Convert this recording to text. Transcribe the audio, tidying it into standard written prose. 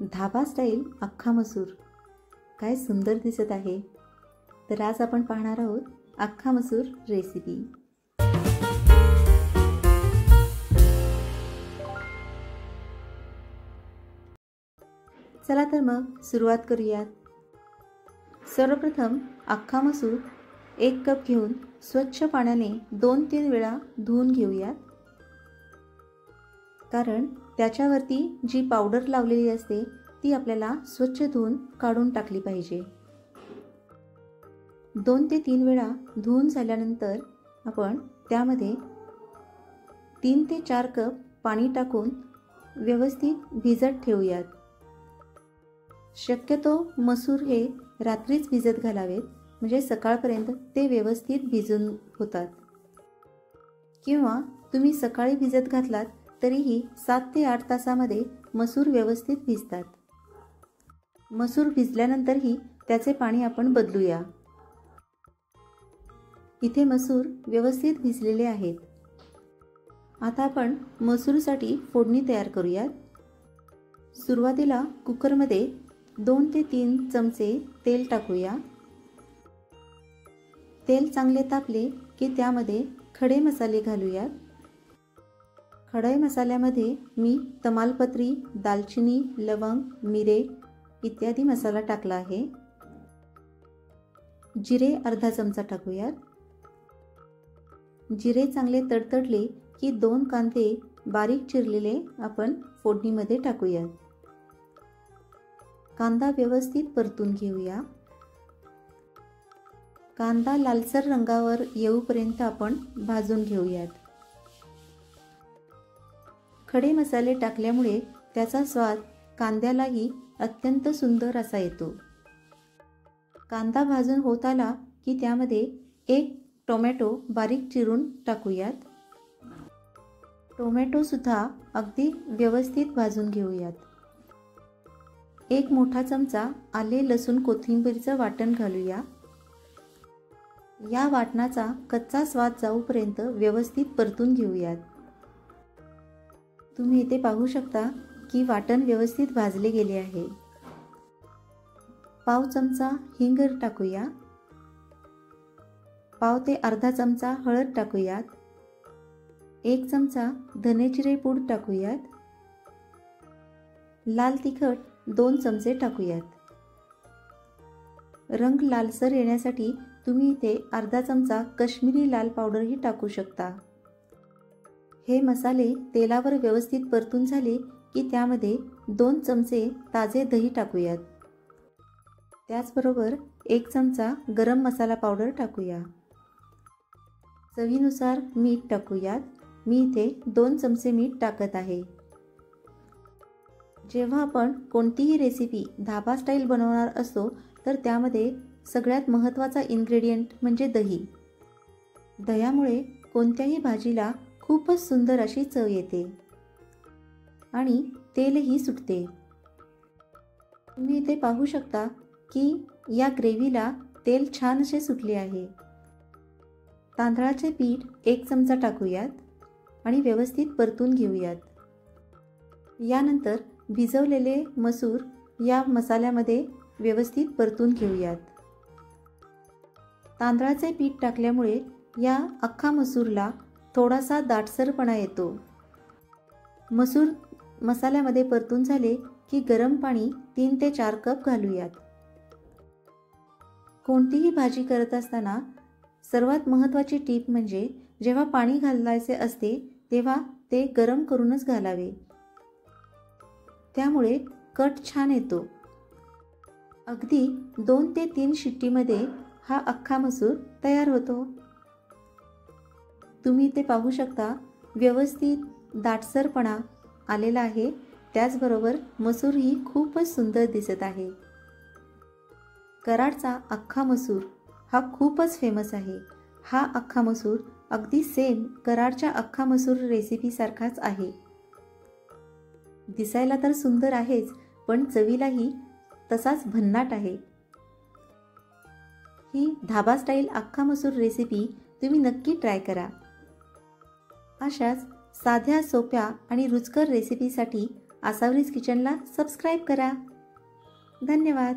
धाबा style अख्खा मसूर काय सुंदर दिसत आहे। तर आज आपण पाहणार आहोत अख्खा मसूर रेसिपी। चला तर मग सुरुवात करूयात। सर्वप्रथम अख्खा मसूर 1 कप घेऊन स्वच्छ पाण्याने 2-3 वेळा धुवून घेऊयात, कारण त्याच्यावरती जी पावडर लावलेली असते ती आपल्याला स्वच्छ धुवून काढून टाकली पाहिजे। 2 ते 3 वेळा धुवून झाल्यानंतर आपण त्यामध्ये 3 ते 4 कप पाणी टाकून व्यवस्थित भिजत ठेवूयात। शक्यतो मसूर हे रात्रीच भिजत घालावेत, म्हणजे सकाळपर्यंत ते व्यवस्थित भिजून होतात। किंवा तुम्ही सकाळी भिजत घातलात तरीही 7 ते 8 तासामध्ये मसूर व्यवस्थित भिजतात। मसूर भिजल्यानंतरही त्याचे पाणी आपण बदलूया। इथे मसूर व्यवस्थित भिजलेले आहेत। आता आपण मसूरसाठी फोडणी तयार करूयात। सुरुवातीला कुकरमध्ये 2 ते 3 चमचे तेल टाकूया। तेल चांगले तापले की त्यामध्ये खडे मसाले घालूयात। खडे मसाल्यामध्ये मी तमालपत्री, दालचिनी, लवंग, मिरे इत्यादी मसाला टाकला आहे। जिरे अर्धा चमचा टाकूयात। जिरे चांगले तडतडले की 2 कांदे बारीक चिरलेले आपण फोडणीमध्ये टाकूयात। कांदा व्यवस्थित परतून घेऊया। कांदा लालसर रंगावर येऊपर्यंत आपण भाजून घेऊयात। खडे मसाले टाकल्यामुळे त्याचा स्वाद कांद्यालाही अत्यंत सुंदर असा येतो। कांदा भाजून होत आला की त्यामध्ये 1 टोमॅटो बारीक चिरून टाकूयात। टोमॅटो सुद्धा अगदी व्यवस्थित भाजून घेऊयात। 1 मोठा चमचा आले लसूण कोथिंबीरचं वाटण घालूया। या वाटणाचा कच्चा स्वाद जाऊपर्यंत व्यवस्थित परतून घेऊयात। तुम्ही इथे पाहू शकता की वाटण व्यवस्थित भाजले गेले आहे। पाव चमचा हिंग टाकूया। पाव ते अर्धा चमचा हळद टाकूयात। 1 चमचा धने जिरे पूड टाकूयात। लाल तिखट 2 चमचे टाकूयात। रंग लालसर येण्यासाठी तुम्ही इथे अर्धा चमचा काश्मीरी लाल पावडरही टाकू शकता। हे मसाले तेलावर व्यवस्थित परतून झाले की त्यामध्ये 2 चमचे ताजे दही टाकूयात। त्याचबरोबर 1 चमचा गरम मसाला पावडर टाकूया। चवीनुसार मीठ टाकूयात। मी इथे 2 चमचे मीठ टाकत आहे। जेव्हा आपण कोणतीही रेसिपी धाबा स्टाईल बनवणार असतो तर त्यामध्ये सगळ्यात महत्त्वाचा इन्ग्रेडियंट म्हणजे दही। दह्यामुळे कोणत्याही भाजीला खूपच सुंदर अशी चव येते आणि तेलही सुटते। तुम्ही इथे पाहू शकता की या ग्रेव्हीला तेल छान असे सुटले आहे। तांदळाचे पीठ 1 चमचा टाकूयात आणि व्यवस्थित परतून घेऊयात। यानंतर भिजवलेले मसूर या मसाल्यामध्ये व्यवस्थित परतून घेऊयात। तांदळाचे पीठ टाकल्यामुळे या अख्खा मसूरला थोडासा दाटसरपणा येतो। मसूर मसाल्यामध्ये परतून झाले की गरम पाणी 3 ते 4 कप घालूयात। कोणतीही भाजी करत असताना सर्वात महत्त्वाची टीप म्हणजे जेव्हा पाणी घालायचे असते तेव्हा ते गरम करूनच घालावे, त्यामुळे कट छान येतो। अगदी 2 ते 3 शिट्टीमध्ये हा अख्खा मसूर तयार होतो। तुम्ही इथे पाहू शकता व्यवस्थित दाटसरपणा आलेला आहे। त्याचबरोबर मसूर ही खूपच सुंदर दिसत आहे। कराडचा अख्खा मसूर हा खूपच फेमस आहे। हा अख्खा मसूर अगदी सेम कराडच्या अख्खा मसूर रेसिपी सारखाच आहे। दिसायला तर सुंदर आहेच, पण चवीलाही तसाच भन्नाट आहे। ही धाबा स्टाईल अख्खा मसूर रेसिपी तुम्ही नक्की ट्राय करा। अशाच साध्या सोप्या आणि रुचकर रेसिपीसाठी आसावरीज किचनला सबस्क्राईब करा. धन्यवाद.